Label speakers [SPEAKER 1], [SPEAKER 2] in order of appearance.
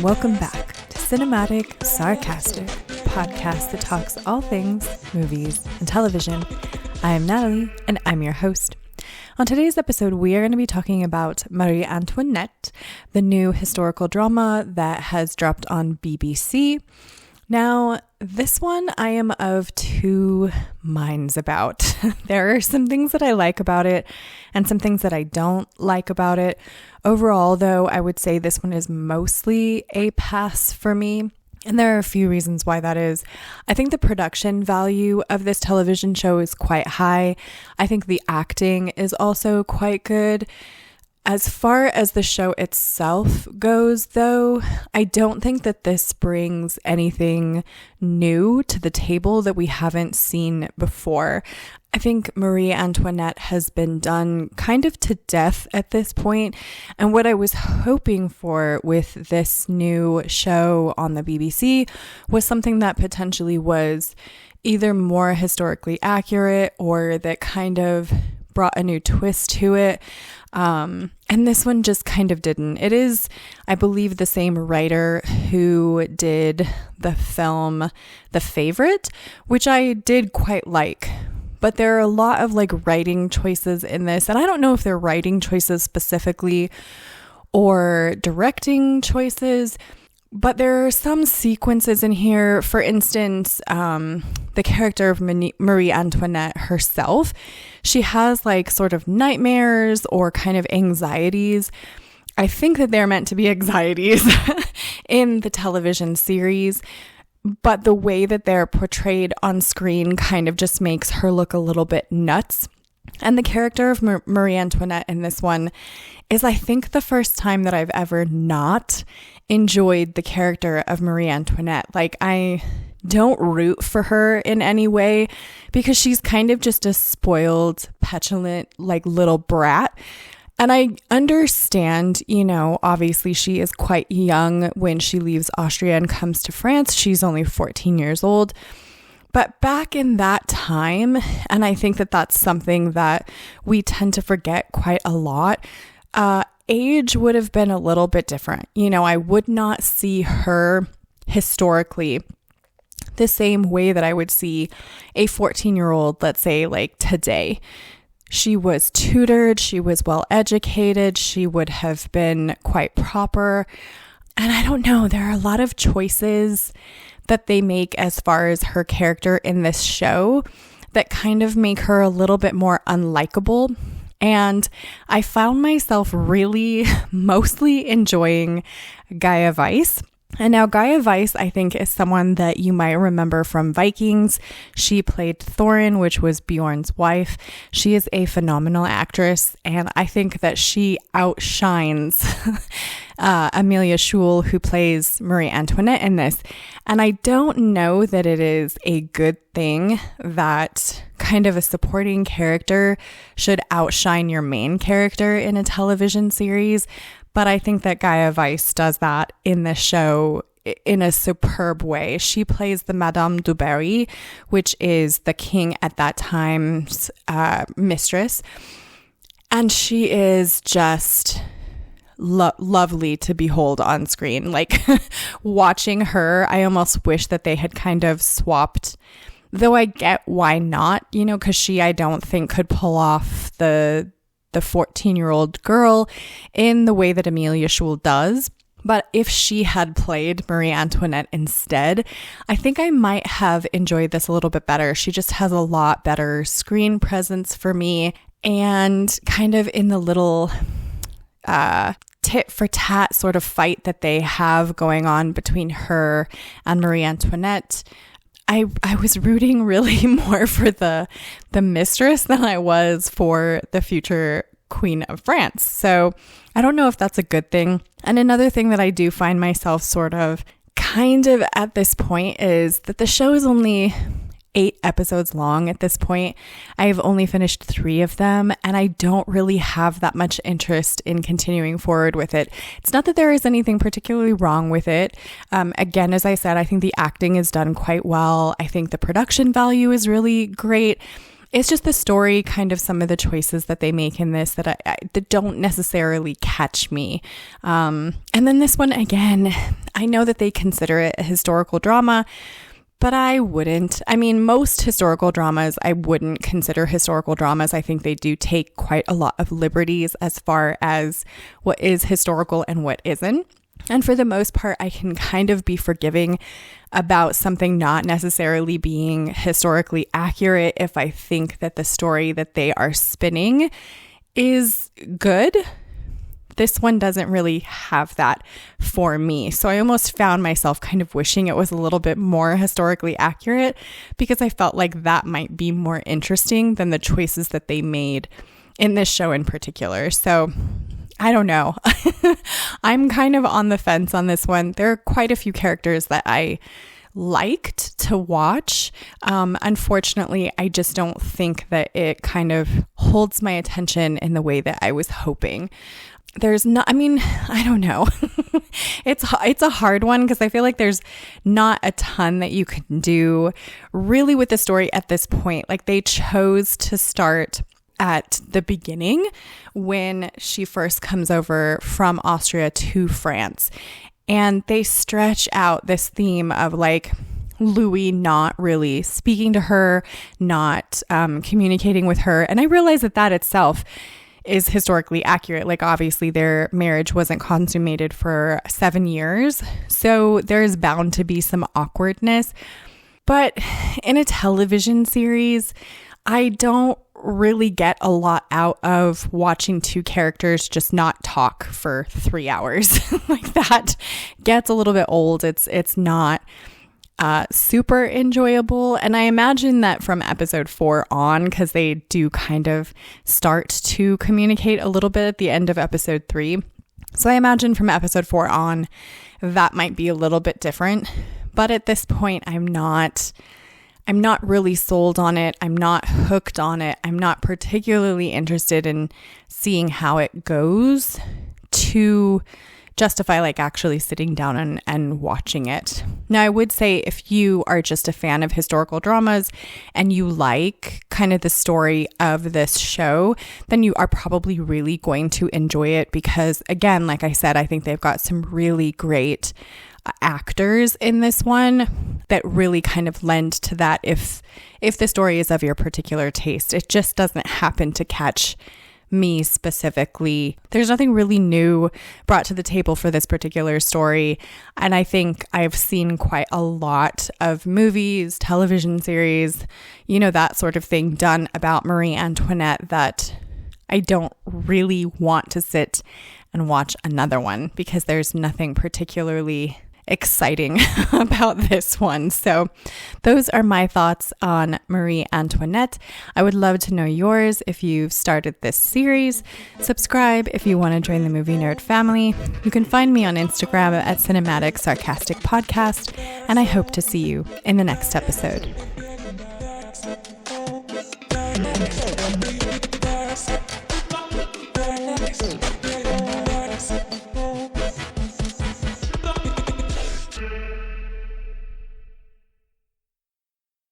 [SPEAKER 1] welcome back to Cinematic Sarcastic, podcast that talks all things movies and television. I am Natalie, and I'm your host. On today's episode, we are going to be talking about Marie Antoinette, the new historical drama that has dropped on BBC. Now, this one I am of two minds about. There are some things that I like about it and some things that I don't like about it. Overall, though, I would say this one is mostly a pass for me. And there are a few reasons why that is. I think the production value of this television show is quite high. I think the acting is also quite good. As far as the show itself goes, though, I don't think that this brings anything new to the table that we haven't seen before. I think Marie Antoinette has been done kind of to death at this point, and what I was hoping for with this new show on the BBC was something that potentially was either more historically accurate or that kind of brought a new twist to it. And this one just kind of didn't. It is, I believe, the same writer who did the film The Favorite, which I did quite like. But there are a lot of writing choices in this, and I don't know if they're writing choices specifically or directing choices, but there are some sequences in here. For instance, the character of Marie Antoinette herself, she has sort of nightmares or kind of anxieties. I think that they're meant to be anxieties in the television series, but the way that they're portrayed on screen kind of just makes her look a little bit nuts. And the character of Marie Antoinette in this one is, I think, the first time that I've ever not enjoyed the character of Marie Antoinette. I don't root for her in any way because she's kind of just a spoiled, petulant, little brat. And I understand, obviously she is quite young when she leaves Austria and comes to France. She's only 14 years old. But back in that time, and I think that that's something that we tend to forget quite a lot, age would have been a little bit different. I would not see her historically the same way that I would see a 14-year-old, let's say, today. She was tutored, she was well educated, she would have been quite proper. And I don't know, there are a lot of choices that they make as far as her character in this show that kind of make her a little bit more unlikable. And I found myself really mostly enjoying Gaia Weiss. And now Gaia Weiss, I think, is someone that you might remember from Vikings. She played Thorin, which was Bjorn's wife. She is a phenomenal actress, and I think that she outshines Amelia Schul, who plays Marie Antoinette in this. And I don't know that it is a good thing that kind of a supporting character should outshine your main character in a television series. But I think that Gaia Weiss does that in this show in a superb way. She plays the Madame du Barry, which is the king at that time's mistress. And she is just lovely to behold on screen. Watching her, I almost wish that they had kind of swapped, though I get why not, because she, I don't think, could pull off the 14-year-old girl in the way that Amelia Schul does. But if she had played Marie Antoinette instead, I think I might have enjoyed this a little bit better. She just has a lot better screen presence for me, and kind of in the little tit for tat sort of fight that they have going on between her and Marie Antoinette, I was rooting really more for the mistress than I was for the future Queen of France. So I don't know if that's a good thing. And another thing that I do find myself sort of kind of at this point is that the show is only 8 episodes long at this point. I've only finished 3 of them, and I don't really have that much interest in continuing forward with it. It's not that there is anything particularly wrong with it. Again, as I said, I think the acting is done quite well. I think the production value is really great. it's just the story, kind of some of the choices that they make in this that that don't necessarily catch me. And then this one, again, I know that they consider it a historical drama, but I wouldn't. I mean, most historical dramas, I wouldn't consider historical dramas. I think they do take quite a lot of liberties as far as what is historical and what isn't. And for the most part, I can kind of be forgiving about something not necessarily being historically accurate if I think that the story that they are spinning is good. This one doesn't really have that for me. So I almost found myself kind of wishing it was a little bit more historically accurate, because I felt like that might be more interesting than the choices that they made in this show in particular. So I don't know. I'm kind of on the fence on this one. There are quite a few characters that I liked to watch. Unfortunately, I just don't think that it kind of holds my attention in the way that I was hoping. There's not, I mean, I don't know. It's a hard one because I feel like there's not a ton that you can do really with the story at this point. Like, they chose to start at the beginning when she first comes over from Austria to France. And they stretch out this theme of like Louis not really speaking to her, not communicating with her. And I realize that itself is historically accurate. Like, obviously their marriage wasn't consummated for 7 years. So there's bound to be some awkwardness. But in a television series, I don't really get a lot out of watching two characters just not talk for 3 hours. Like, that gets a little bit old. It's not super enjoyable. And I imagine that from episode 4 on, because they do kind of start to communicate a little bit at the end of episode 3. So I imagine from episode 4 on, that might be a little bit different. But at this point, I'm not really sold on it. I'm not hooked on it. I'm not particularly interested in seeing how it goes to justify like actually sitting down and watching it. Now, I would say if you are just a fan of historical dramas and you like kind of the story of this show, then you are probably really going to enjoy it because, again, like I said, I think they've got some really great actors in this one that really kind of lend to that if the story is of your particular taste. It just doesn't happen to catch me specifically. There's nothing really new brought to the table for this particular story, and I think I've seen quite a lot of movies, television series, that sort of thing done about Marie Antoinette that I don't really want to sit and watch another one because there's nothing particularly exciting about this one. So those are my thoughts on Marie Antoinette. I would love to know yours if you've started this series. Subscribe if you want to join the Movie Nerd family. You can find me on Instagram at Cinematic Sarcastic Podcast, and I hope to see you in the next episode.